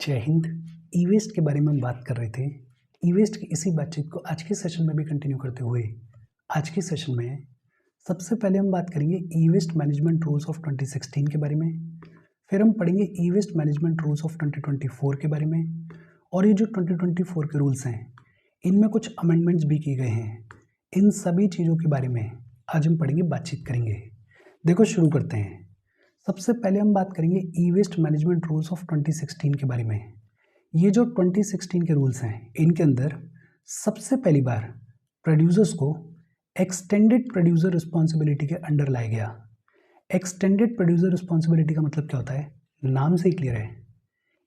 जय हिंद। ई वेस्ट के बारे में हम बात कर रहे थे। ई वेस्ट की इसी बातचीत को आज के सेशन में भी कंटिन्यू करते हुए आज के सेशन में सबसे पहले हम बात करेंगे ई वेस्ट मैनेजमेंट रूल्स ऑफ 2016 के बारे में। फिर हम पढ़ेंगे ई वेस्ट मैनेजमेंट रूल्स ऑफ 2024 के बारे में। और ये जो 2024 के रूल्स हैं इनमें कुछ अमेंडमेंट्स भी किए गए हैं। इन सभी चीज़ों के बारे में आज हम पढ़ेंगे, बातचीत करेंगे। देखो शुरू करते हैं। सबसे पहले हम बात करेंगे ई वेस्ट मैनेजमेंट रूल्स ऑफ 2016 के बारे में। ये जो 2016 के रूल्स हैं इनके अंदर सबसे पहली बार प्रोड्यूसर्स को एक्सटेंडेड प्रोड्यूसर रिस्पॉन्सिबिलिटी के अंडर लाया गया। एक्सटेंडेड प्रोड्यूसर रिस्पॉन्सिबिलिटी का मतलब क्या होता है, नाम से ही क्लियर है।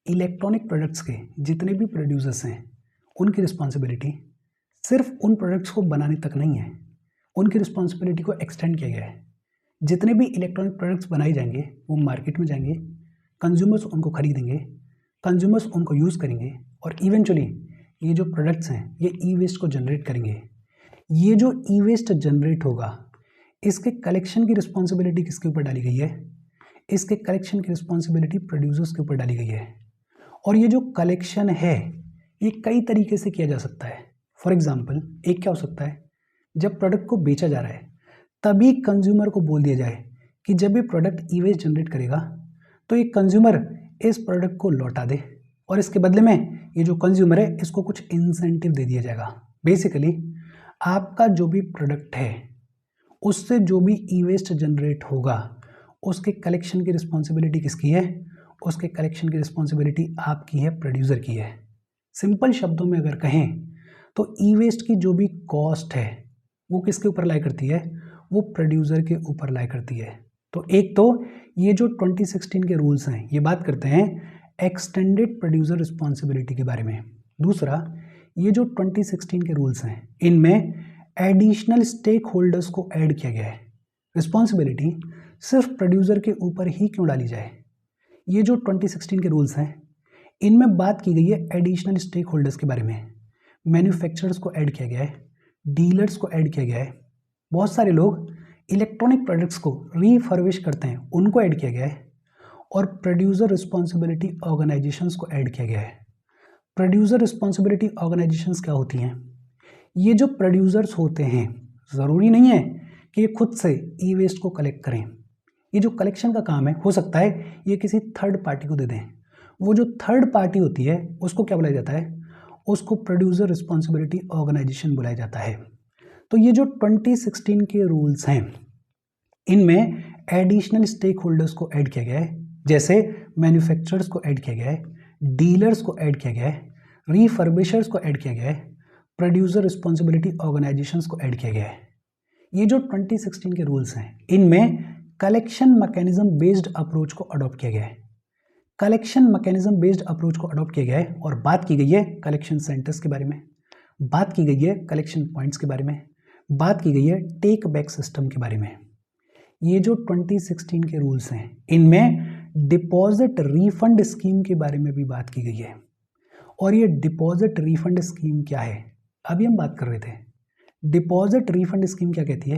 इलेक्ट्रॉनिक प्रोडक्ट्स के जितने भी प्रोड्यूसर्स हैं उनकी रिस्पॉन्सिबिलिटी सिर्फ उन प्रोडक्ट्स को बनाने तक नहीं है, उनकी रिस्पॉन्सिबिलिटी को एक्सटेंड किया गया है। जितने भी इलेक्ट्रॉनिक प्रोडक्ट्स बनाए जाएंगे वो मार्केट में जाएंगे, कंज्यूमर्स उनको खरीदेंगे, कंज्यूमर्स उनको यूज़ करेंगे और इवेंचुअली ये जो प्रोडक्ट्स हैं ये ई वेस्ट को जनरेट करेंगे। ये जो ई वेस्ट जनरेट होगा इसके कलेक्शन की रिस्पॉन्सिबिलिटी किसके ऊपर डाली गई है? इसके कलेक्शन की रिस्पॉन्सिबिलिटी प्रोड्यूसर्स के ऊपर डाली गई है। और ये जो कलेक्शन है ये कई तरीके से किया जा सकता है। फॉर एग्जाम्पल, एक क्या हो सकता है, जब प्रोडक्ट को बेचा जा रहा है तभी कंज्यूमर को बोल दिया जाए कि जब ये प्रोडक्ट ई वेस्ट जनरेट करेगा तो ये कंज्यूमर इस प्रोडक्ट को लौटा दे और इसके बदले में ये जो कंज्यूमर है इसको कुछ इंसेंटिव दे दिया जाएगा। बेसिकली आपका जो भी प्रोडक्ट है उससे जो भी ई वेस्ट जनरेट होगा उसके कलेक्शन की रिस्पॉन्सिबिलिटी किसकी है? उसके कलेक्शन की रिस्पॉन्सिबिलिटी आपकी है, प्रोड्यूसर की है। सिंपल शब्दों में अगर कहें तो ई वेस्ट की जो भी कॉस्ट है वो किसके ऊपर लाई करती है? वो प्रोड्यूसर के ऊपर लाई करती है। तो एक तो ये जो 2016 के रूल्स हैं ये बात करते हैं एक्सटेंडेड प्रोड्यूसर रिस्पॉन्सिबिलिटी के बारे में। दूसरा, ये जो 2016 के रूल्स हैं इनमें एडिशनल स्टेक होल्डर्स को ऐड किया गया है। रिस्पॉन्सिबिलिटी सिर्फ प्रोड्यूसर के ऊपर ही क्यों डाली जाए? ये जो 2016 के रूल्स हैं इनमें बात की गई है एडिशनल स्टेक होल्डर्स के बारे में। मैन्युफैक्चरर्स को ऐड किया गया है, डीलर्स को ऐड किया गया है, बहुत सारे लोग इलेक्ट्रॉनिक प्रोडक्ट्स को रीफर्बिश करते हैं उनको ऐड किया गया है, और प्रोड्यूसर रिस्पॉन्सिबिलिटी ऑर्गेनाइजेशंस को ऐड किया गया है। प्रोड्यूसर रिस्पॉन्सिबिलिटी ऑर्गेनाइजेशंस क्या होती हैं? ये जो प्रोड्यूसर्स होते हैं ज़रूरी नहीं है कि ये खुद से ई वेस्ट को कलेक्ट करें। ये जो कलेक्शन का काम है हो सकता है ये किसी थर्ड पार्टी को दे दें। वो जो थर्ड पार्टी होती है उसको क्या बुलाया जाता है? उसको प्रोड्यूसर रिस्पॉन्सिबिलिटी ऑर्गेनाइजेशन बुलाया जाता है। तो ये जो 2016 के रूल्स हैं इनमें एडिशनल स्टेक होल्डर्स को ऐड किया गया है, जैसे मैन्युफैक्चरर्स को ऐड किया गया है, डीलर्स को ऐड किया गया है, रीफर्बिशर्स को ऐड किया गया है, प्रोड्यूसर रिस्पॉन्सिबिलिटी ऑर्गेनाइजेशंस को ऐड किया गया है। ये जो 2016 के रूल्स हैं इनमें कलेक्शन मैकेनिज्म बेस्ड अप्रोच को अडॉप्ट किया गया है। कलेक्शन मैकेनिज्म बेस्ड अप्रोच को अडॉप्ट किया गया है और बात की गई है कलेक्शन सेंटर्स के बारे में, बात की गई है कलेक्शन पॉइंट्स के बारे में, बात की गई है टेक बैक सिस्टम के बारे में। ये जो 2016 के रूल्स हैं इनमें डिपॉजिट रिफंड स्कीम के बारे में भी बात की गई है। और ये डिपॉजिट रिफंड स्कीम क्या है अभी हम बात कर रहे थे। डिपॉजिट रिफंड स्कीम क्या कहती है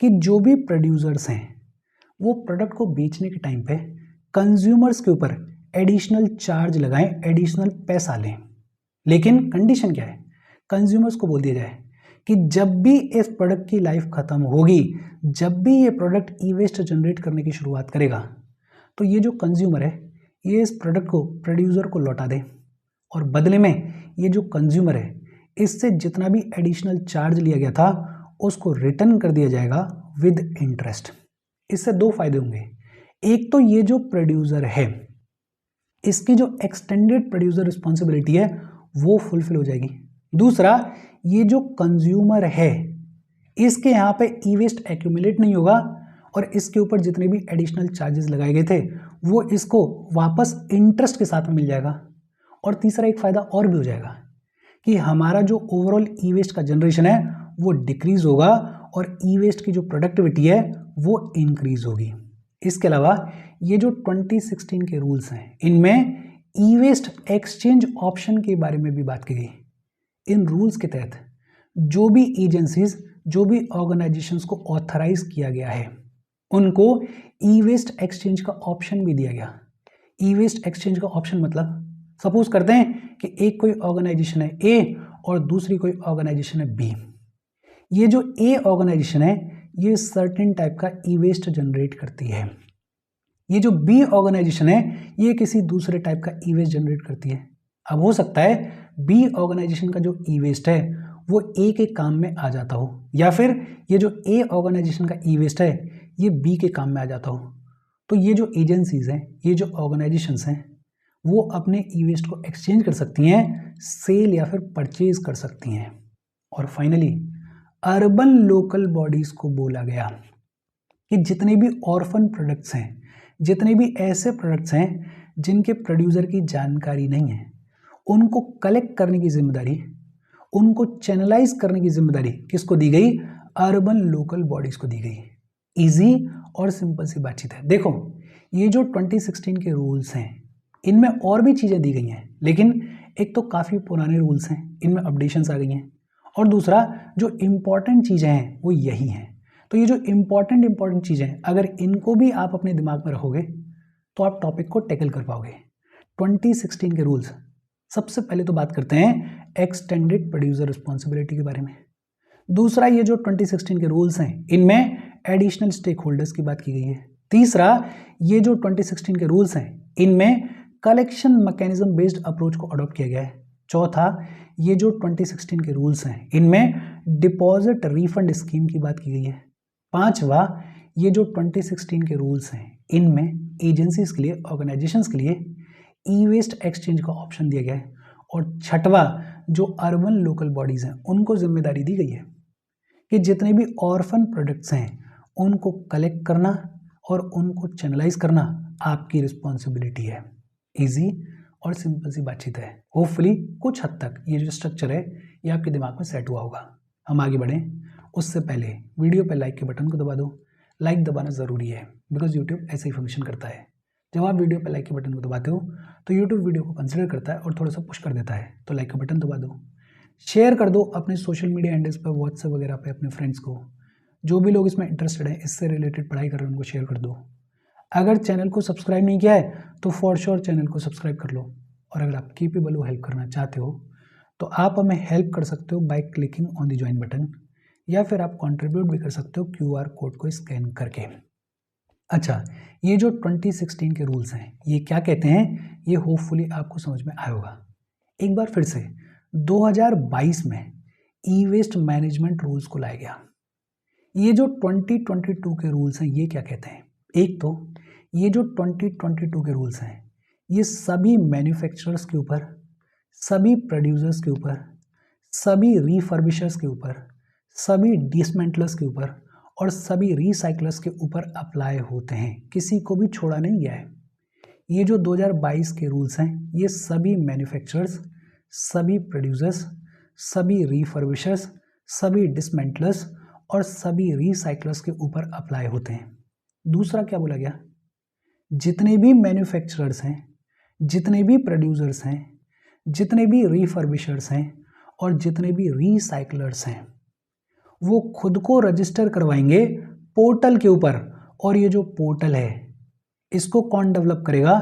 कि जो भी प्रोड्यूसर्स हैं वो प्रोडक्ट को बेचने के टाइम पे कंज्यूमर्स के ऊपर एडिशनल चार्ज लगाएं, एडिशनल पैसा लें, लेकिन कंडीशन क्या है? कंज्यूमर्स को बोल दिया जाए कि जब भी इस प्रोडक्ट की लाइफ खत्म होगी, जब भी ये प्रोडक्ट ई वेस्ट जनरेट करने की शुरुआत करेगा तो ये जो कंज्यूमर है ये इस प्रोडक्ट को प्रोड्यूसर को लौटा दे और बदले में ये जो कंज्यूमर है इससे जितना भी एडिशनल चार्ज लिया गया था उसको रिटर्न कर दिया जाएगा विद इंटरेस्ट। इससे दो फायदे होंगे। एक तो ये जो प्रोड्यूसर है इसकी जो एक्सटेंडेड प्रोड्यूसर रिस्पॉन्सिबिलिटी है वो फुलफिल हो जाएगी। दूसरा, ये जो कंज्यूमर है इसके यहाँ पे ई वेस्ट एक्यूमुलेट नहीं होगा और इसके ऊपर जितने भी एडिशनल चार्जेस लगाए गए थे वो इसको वापस इंटरेस्ट के साथ में मिल जाएगा। और तीसरा एक फ़ायदा और भी हो जाएगा कि हमारा जो ओवरऑल ई वेस्ट का जनरेशन है वो डिक्रीज होगा और ई वेस्ट की जो प्रोडक्टिविटी है वो इंक्रीज होगी। इसके अलावा ये जो 2016 के रूल्स हैं इनमें ई वेस्ट एक्सचेंज ऑप्शन के बारे में भी बात की गई। इन रूल्स के तहत जो भी एजेंसीज, जो भी ऑर्गेनाइजेशंस को ऑथराइज किया गया है उनको ई वेस्ट एक्सचेंज का ऑप्शन भी दिया गया। ई वेस्ट एक्सचेंज का ऑप्शन मतलब सपोज करते हैं कि एक कोई ऑर्गेनाइजेशन है ए और दूसरी कोई ऑर्गेनाइजेशन है बी। ये जो ए ऑर्गेनाइजेशन है ये सर्टेन टाइप का ई वेस्ट जनरेट करती है, ये जो बी ऑर्गेनाइजेशन है ये किसी दूसरे टाइप का ई वेस्ट जनरेट करती है। अब हो सकता है बी ऑर्गेनाइजेशन का जो ई वेस्ट है वो ए के काम में आ जाता हो, या फिर ये जो ए ऑर्गेनाइजेशन का ई वेस्ट है ये बी के काम में आ जाता हो। तो ये जो एजेंसीज हैं, ये जो ऑर्गेनाइजेशंस हैं, वो अपने ई वेस्ट को एक्सचेंज कर सकती हैं, सेल या फिर परचेज कर सकती हैं। और फाइनली अर्बन लोकल बॉडीज को बोला गया कि जितने भी ऑर्फन प्रोडक्ट्स हैं, जितने भी ऐसे प्रोडक्ट्स हैं जिनके प्रोड्यूसर की जानकारी नहीं है, उनको कलेक्ट करने की जिम्मेदारी, उनको चैनलाइज करने की जिम्मेदारी किसको दी गई? अर्बन लोकल बॉडीज को दी गई। इजी और सिंपल सी बातचीत है। देखो ये जो 2016 के रूल्स हैं इनमें और भी चीज़ें दी गई हैं, लेकिन एक तो काफ़ी पुराने रूल्स हैं, इनमें अपडेशंस आ गई हैं, और दूसरा जो इम्पॉर्टेंट चीज़ें हैं वो यही हैं। तो ये जो इम्पॉर्टेंट चीज़ें हैं अगर इनको भी आप अपने दिमाग में रखोगे तो आप टॉपिक को टैकल कर पाओगे। 2016 के रूल्स, सबसे पहले तो बात करते हैं एक्सटेंडेड प्रोड्यूसर रिस्पॉन्सिबिलिटी के बारे में। दूसरा ये जो 2016 के रूल्स हैं इनमें एडिशनल स्टेक होल्डर्स की बात की गई है। तीसरा ये जो 2016 के रूल्स हैं इनमें कलेक्शन मैकेनिज्म बेस्ड अप्रोच को अडॉप्ट किया गया है। चौथा ये जो 2016 के रूल्स हैं इनमें डिपॉजिट रिफंड स्कीम की बात की गई है। पांचवा ये जो 2016 के रूल्स हैं इनमें एजेंसीज के लिए, ऑर्गेनाइजेशंस के लिए ई वेस्ट एक्सचेंज का ऑप्शन दिया गया है। और छठवा जो अर्बन लोकल बॉडीज़ हैं उनको जिम्मेदारी दी गई है कि जितने भी ऑर्फन प्रोडक्ट्स हैं उनको कलेक्ट करना और उनको चैनलाइज करना आपकी रिस्पॉन्सिबिलिटी है। इजी और सिंपल सी बातचीत है। होपफुली कुछ हद तक ये जो स्ट्रक्चर है ये आपके दिमाग में सेट हुआ होगा। हम आगे बढ़ें उससे पहले वीडियो पर लाइक के बटन को दबा दो। लाइक दबाना ज़रूरी है बिकॉज यूट्यूब ऐसे ही फंक्शन करता है। जब आप वीडियो पर लाइक के बटन को दबाते हो तो यूट्यूब वीडियो को कंसिडर करता है और थोड़ा सा पुश कर देता है। तो लाइक का बटन दबा दो, शेयर कर दो अपने सोशल मीडिया हैंडल्स पर, व्हाट्सएप वगैरह पे अपने फ्रेंड्स को। जो भी लोग इसमें इंटरेस्टेड हैं, इससे रिलेटेड पढ़ाई कर रहे हैं, उनको शेयर कर दो। अगर चैनल को सब्सक्राइब नहीं किया है तो फॉर श्योर चैनल को सब्सक्राइब कर लो। और अगर आप केपेबल हो हेल्प करना चाहते हो तो आप हमें हेल्प कर सकते हो by clicking on the join button, या फिर आप कंट्रीब्यूट भी कर सकते हो QR कोड को स्कैन करके। अच्छा, ये जो 2016 के रूल्स हैं ये क्या कहते हैं ये होपफुली आपको समझ में आया होगा। एक बार फिर से 2022 में ई वेस्ट मैनेजमेंट रूल्स को लाया गया। ये जो 2022 के रूल्स हैं ये क्या कहते हैं? एक तो ये जो 2022 के रूल्स हैं ये सभी मैन्युफैक्चरर्स के ऊपर, सभी प्रोड्यूसर्स के ऊपर, सभी रीफर्बिशर्स के ऊपर, सभी डिसमेंटलर्स के ऊपर और सभी रीसाइक्लर्स के ऊपर अप्लाई होते हैं, किसी को भी छोड़ा नहीं गया है। ये जो 2022 के रूल्स हैं ये सभी मैन्युफैक्चरर्स, सभी प्रोड्यूसर्स, सभी रीफर्बिशर्स, सभी डिसमेंटलर्स और सभी रीसाइक्लर्स के ऊपर अप्लाई होते हैं। दूसरा क्या बोला गया? जितने भी मैन्युफैक्चरर्स हैं, जितने भी प्रोड्यूसर्स हैं, जितने भी रीफर्बिशर्स हैं और जितने भी रीसाइक्लर्स हैं वो खुद को रजिस्टर करवाएंगे पोर्टल के ऊपर। और ये जो पोर्टल है इसको कौन डेवलप करेगा?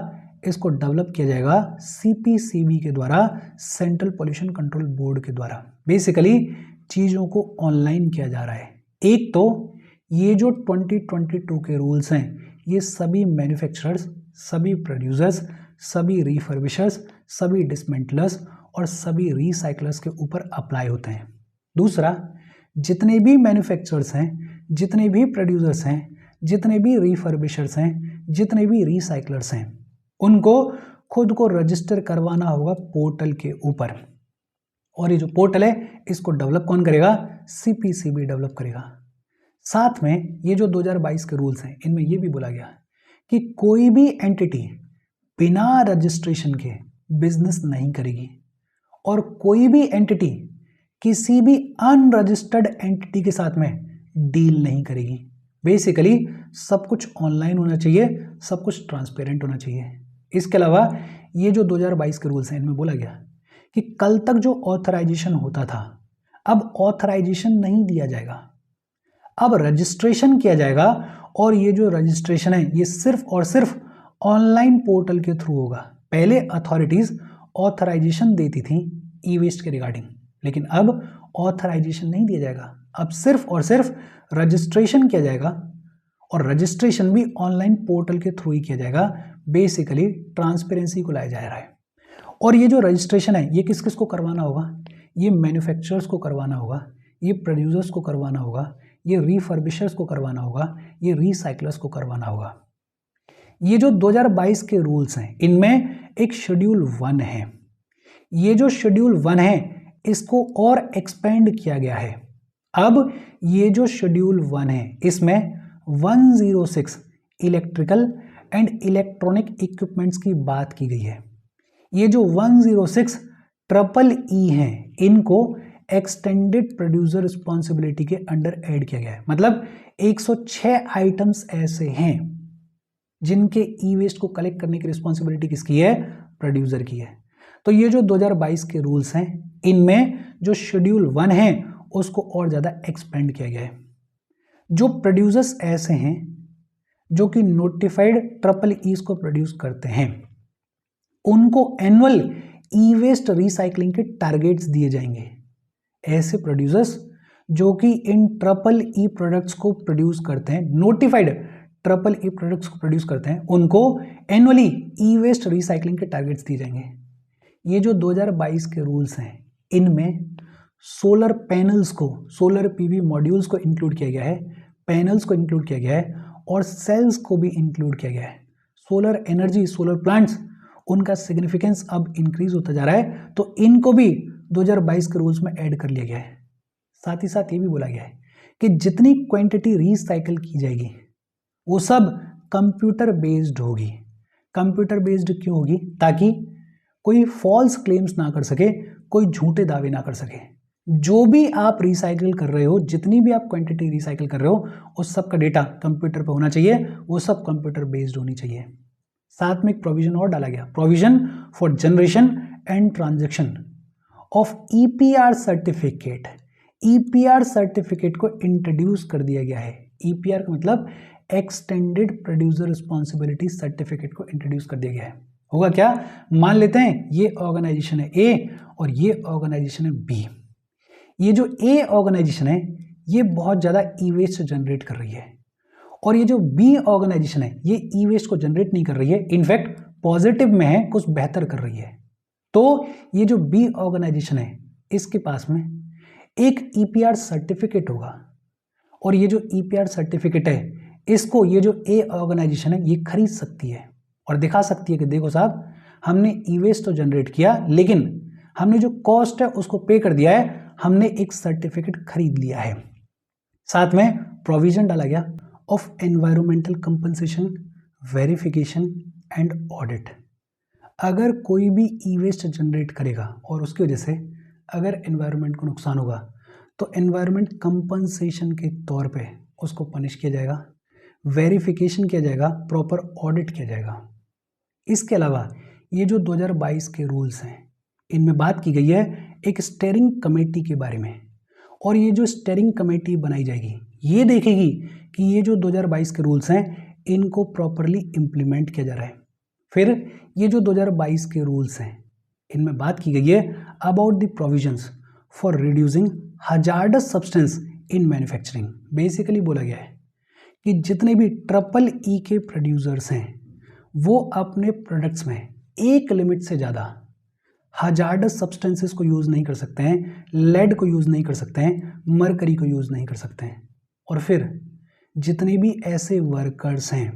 इसको डेवलप किया जाएगा CPCB के द्वारा, सेंट्रल पोल्यूशन कंट्रोल बोर्ड के द्वारा। बेसिकली चीज़ों को ऑनलाइन किया जा रहा है। एक तो ये जो 2022 के रूल्स हैं ये सभी मैन्युफैक्चरर्स, सभी प्रोड्यूसर्स, सभी रीफर्बिशर्स, सभी डिसमेंटलर्स और सभी रीसाइक्लर्स के ऊपर अप्लाई होते हैं। दूसरा, जितने भी मैन्युफैक्चरर्स हैं, जितने भी प्रोड्यूसर्स हैं, जितने भी रीफर्बिशर्स हैं, जितने भी रीसाइक्लर्स हैं उनको खुद को रजिस्टर करवाना होगा पोर्टल के ऊपर। और ये जो पोर्टल है इसको डेवलप कौन करेगा? CPCB डेवलप करेगा। साथ में ये जो 2022 के रूल्स हैं इनमें ये भी बोला गया कि कोई भी एंटिटी बिना रजिस्ट्रेशन के बिजनेस नहीं करेगी और कोई भी एंटिटी किसी भी अनरजिस्टर्ड एंटिटी के साथ में डील नहीं करेगी। बेसिकली सब कुछ ऑनलाइन होना चाहिए, सब कुछ ट्रांसपेरेंट होना चाहिए। इसके अलावा ये जो 2022 के रूल्स हैं इनमें बोला गया कि कल तक जो ऑथराइजेशन होता था अब ऑथराइजेशन नहीं दिया जाएगा, अब रजिस्ट्रेशन किया जाएगा। और ये जो रजिस्ट्रेशन है ये सिर्फ और सिर्फ ऑनलाइन पोर्टल के थ्रू होगा। पहले अथॉरिटीज़ ऑथराइजेशन देती थी ई वेस्ट के रिगार्डिंग, लेकिन अब ऑथराइजेशन नहीं दिया जाएगा, अब सिर्फ और सिर्फ रजिस्ट्रेशन किया जाएगा, और रजिस्ट्रेशन भी ऑनलाइन पोर्टल के थ्रू ही किया जाएगा। बेसिकली ट्रांसपेरेंसी को लाया जा रहा है। और ये जो रजिस्ट्रेशन है ये किस किस को करवाना होगा? ये मैन्युफैक्चरर्स को करवाना होगा, ये प्रोड्यूसर्स को करवाना होगा, ये रीफर्बिशर्स को करवाना होगा, ये रीसाइक्लर्स को करवाना होगा। ये जो 2022 के रूल्स हैं इनमें एक शेड्यूल 1 है। ये जो शेड्यूल 1 है इसको और एक्सपेंड किया गया है। अब ये जो शेड्यूल 1 है इसमें 106 इलेक्ट्रिकल एंड इलेक्ट्रॉनिक इक्विपमेंट्स की बात की गई है। ये जो 106 EEE हैं इनको एक्सटेंडेड प्रोड्यूसर रिस्पॉन्सिबिलिटी के अंडर ऐड किया गया है। मतलब 106 आइटम्स ऐसे हैं जिनके ई वेस्ट को कलेक्ट करने की रिस्पॉन्सिबिलिटी किसकी है? प्रोड्यूसर की है। तो ये जो 2022 के रूल्स हैं इनमें जो शेड्यूल 1 है उसको और ज़्यादा एक्सपेंड किया गया है। जो प्रोड्यूसर्स ऐसे हैं जो कि नोटिफाइड EEE को प्रोड्यूस करते हैं उनको एनुअल ई वेस्ट रिसाइकलिंग के टारगेट्स दिए जाएंगे। ऐसे प्रोड्यूसर्स जो कि इन EEE प्रोडक्ट्स को प्रोड्यूस करते हैं, नोटिफाइड EEE प्रोडक्ट्स को प्रोड्यूस करते हैं, उनको एनुअली ई वेस्ट रिसाइकलिंग के टारगेट्स दिए जाएंगे। ये जो 2022 के रूल्स हैं इनमें सोलर पैनल्स को, सोलर PV मॉड्यूल्स को इंक्लूड किया गया है, पैनल्स को इंक्लूड किया गया है और सेल्स को भी इंक्लूड किया गया है। सोलर एनर्जी, सोलर प्लांट्स, उनका सिग्निफिकेंस अब इंक्रीज होता जा रहा है, तो इनको भी 2022 के रूल्स में ऐड कर लिया गया है। साथ ही साथ ये भी बोला गया है कि जितनी क्वांटिटी रिसाइकल की जाएगी वो सब कंप्यूटर बेस्ड होगी। कंप्यूटर बेस्ड क्यों होगी? ताकि कोई फॉल्स क्लेम्स ना कर सके, कोई झूठे दावे ना कर सके। जो भी आप रिसाइकिल कर रहे हो, जितनी भी आप क्वांटिटी रिसाइकिल कर रहे हो, उस सब का डेटा कंप्यूटर पे होना चाहिए, वो सब कंप्यूटर बेस्ड होनी चाहिए। साथ में एक प्रोविजन और डाला गया, provision for generation and transaction of EPR certificate. EPR certificate को इंट्रोड्यूस कर दिया गया है। EPR का मतलब एक्सटेंडेड प्रोड्यूसर रिस्पॉन्सिबिलिटी सर्टिफिकेट को इंट्रोड्यूस कर दिया गया है। होगा क्या? मान लेते हैं ये ऑर्गेनाइजेशन है A और ये ऑर्गेनाइजेशन है B। ये जो A ऑर्गेनाइजेशन है ये बहुत ज़्यादा ई वेस्ट जनरेट कर रही है और ये जो B ऑर्गेनाइजेशन है ये ई वेस्ट को जनरेट नहीं कर रही है, इनफैक्ट पॉजिटिव में है, कुछ बेहतर कर रही है। तो ये जो B ऑर्गेनाइजेशन है इसके पास में एक EPR सर्टिफिकेट होगा और ये जो EPR सर्टिफिकेट है इसको ये जो A ऑर्गेनाइजेशन है ये खरीद सकती है और दिखा सकती है कि देखो साहब, हमने ई वेस्ट तो जनरेट किया लेकिन हमने जो कॉस्ट है उसको पे कर दिया है, हमने एक सर्टिफिकेट खरीद लिया है। साथ में प्रोविजन डाला गया of environmental compensation, verification and audit. अगर कोई भी ई वेस्ट जनरेट करेगा और उसकी वजह से अगर एनवायरनमेंट को नुकसान होगा तो एनवायरनमेंट कंपनसेशन के तौर पे उसको पनिश किया जाएगा, वेरिफिकेशन किया जाएगा, प्रॉपर ऑडिट किया जाएगा। इसके अलावा ये जो 2022 के रूल्स हैं इनमें बात की गई है एक स्टीयरिंग कमेटी के बारे में, और ये जो स्टीयरिंग कमेटी बनाई जाएगी ये देखेगी कि ये जो 2022 के रूल्स हैं इनको प्रॉपरली इम्प्लीमेंट किया जा रहा है। फिर ये जो 2022 के रूल्स हैं इनमें बात की गई है about the provisions for reducing hazardous substance in manufacturing. Basically बोला गया है कि जितने भी EEE के प्रोड्यूसर्स हैं वो अपने प्रोडक्ट्स में एक लिमिट से ज़्यादा हजार्डस सब्सटेंसेस को यूज़ नहीं कर सकते हैं, लेड को यूज़ नहीं कर सकते हैं, मरकरी को यूज़ नहीं कर सकते हैं। और फिर जितने भी ऐसे वर्कर्स हैं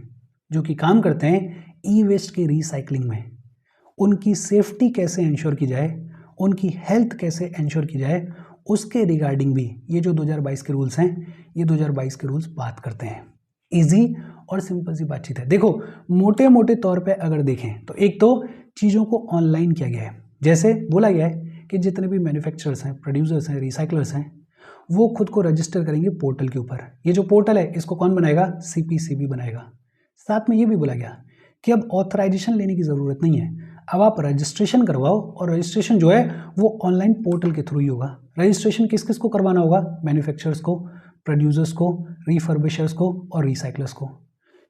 जो कि काम करते हैं ई वेस्ट के रिसाइकलिंग में, उनकी सेफ्टी कैसे इंश्योर की जाए, उनकी हेल्थ कैसे इंश्योर की जाए, उसके रिगार्डिंग भी ये जो 2022 के रूल्स हैं ये 2022 के रूल्स बात करते हैं। इजी और सिंपल सी बातचीत है। देखो मोटे मोटे तौर पे अगर देखें तो एक तो चीज़ों को ऑनलाइन किया गया है, जैसे बोला गया है कि जितने भी मैन्युफैक्चरर्स हैं, प्रोड्यूसर्स हैं, रिसाइकलर्स हैं, वो खुद को रजिस्टर करेंगे पोर्टल के ऊपर। ये जो पोर्टल है इसको कौन बनाएगा? CPCB बनाएगा। साथ में ये भी बोला गया कि अब ऑथराइजेशन लेने की ज़रूरत नहीं है, अब आप रजिस्ट्रेशन करवाओ और रजिस्ट्रेशन जो है वो ऑनलाइन पोर्टल के थ्रू ही होगा। रजिस्ट्रेशन किस किस को करवाना होगा? मैन्युफैक्चरर्स को, प्रोड्यूसर्स को, रिफर्बिशर्स को और रिसाइकलर्स को।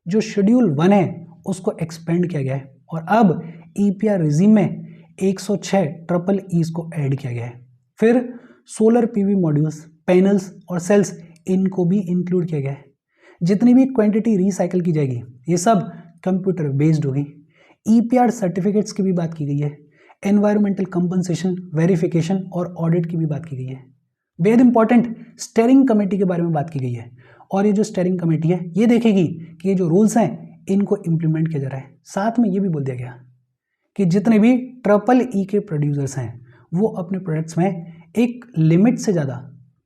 जो शेड्यूल 1 है उसको एक्सपेंड किया गया है और अब EPR रिजीम में 106 ट्रिपल ईज को ऐड किया गया है। फिर सोलर पीवी मॉड्यूल्स, पैनल्स और सेल्स, इनको भी इंक्लूड किया गया है। जितनी भी क्वांटिटी रिसाइकल की जाएगी ये सब कंप्यूटर बेस्ड होगी। ईपीआर सर्टिफिकेट्स की भी बात की गई है। एनवायरमेंटल कंपनसेशन, वेरिफिकेशन और ऑडिट की भी बात की गई है। बेहद इंपॉर्टेंट स्टेयरिंग कमेटी के बारे में बात की गई है, और ये जो स्टेयरिंग कमेटी है ये देखेगी कि ये जो रूल्स हैं इनको इम्प्लीमेंट किया जा रहा है। साथ में ये भी बोल दिया गया कि जितने भी ट्रिपल ई के प्रोड्यूसर्स हैं वो अपने प्रोडक्ट्स में एक लिमिट से ज़्यादा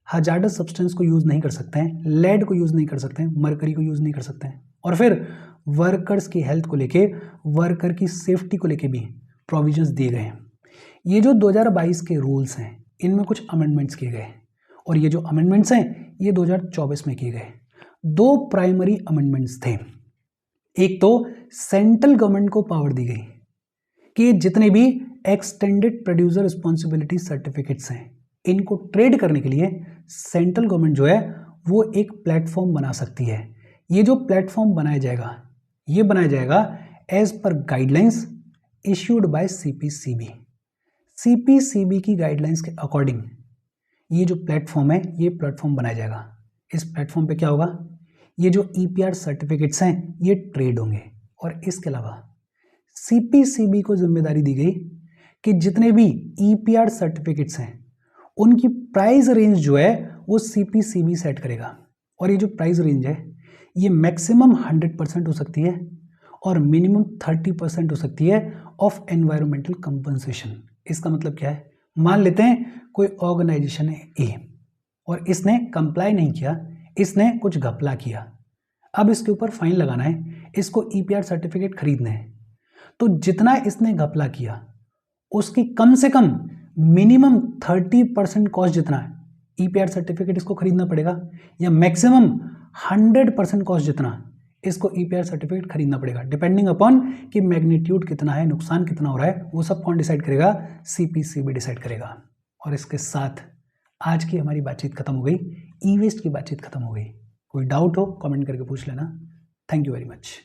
हजार्डस सब्सटेंस को यूज़ नहीं कर सकते हैं, लेड को यूज़ नहीं कर सकते हैं, मरकरी को यूज़ नहीं कर सकते हैं। और फिर वर्कर्स की हेल्थ को लेके, वर्कर की सेफ्टी को लेके भी प्रोविजंस दिए गए हैं। ये जो 2022 के रूल्स हैं इनमें कुछ अमेंडमेंट्स किए गए, और ये जो अमेंडमेंट्स हैं ये 2024 में किए गए। दो प्राइमरी अमेंडमेंट्स थे। एक तो सेंट्रल गवर्नमेंट को पावर दी गई कि जितने भी एक्सटेंडेड प्रोड्यूसर रिस्पॉन्सिबिलिटी सर्टिफिकेट्स हैं इनको ट्रेड करने के लिए सेंट्रल गवर्नमेंट जो है वो एक प्लेटफॉर्म बना सकती है। ये जो प्लेटफॉर्म बनाया जाएगा ये बनाया जाएगा as per guidelines issued by CPCB. CPCB की गाइडलाइंस के अकॉर्डिंग ये जो प्लेटफॉर्म है ये प्लेटफॉर्म बनाया जाएगा। इस प्लेटफॉर्म पे क्या होगा, ये जो ईपीआर सर्टिफिकेट्स हैं ये ट्रेड होंगे। और इसके अलावा सीपीसीबी को जिम्मेदारी दी गई कि जितने भी ईपीआर सर्टिफिकेट्स हैं उनकी प्राइस रेंज जो है वो सीपीसीबी सेट करेगा। और ये जो प्राइस रेंज है ये मैक्सिमम 100% हो सकती है और मिनिमम 30% हो सकती है ऑफ एनवायरमेंटल कंपनसेशन। इसका मतलब क्या है, मान लेते हैं कोई ऑर्गेनाइजेशन है ए और इसने कंप्लाई नहीं किया, इसने कुछ घपला किया, अब इसके ऊपर फाइन लगाना है, इसको ईपीआर सर्टिफिकेट खरीदना है। तो जितना इसने घपला किया उसकी कम से कम मिनिमम 30% कॉस्ट जितना है ईपीआर सर्टिफिकेट इसको खरीदना पड़ेगा, या मैक्सिमम 100% कॉस्ट जितना इसको ईपीआर सर्टिफिकेट खरीदना पड़ेगा, डिपेंडिंग अपॉन कि मैग्नीट्यूड कितना है, नुकसान कितना हो रहा है, वो सब कौन डिसाइड करेगा, सीपीसीबी डिसाइड करेगा। और इसके साथ आज की हमारी बातचीत खत्म हो गई, ई वेस्ट की बातचीत खत्म हो गई। कोई डाउट हो कमेंट करके पूछ लेना। Thank you very much.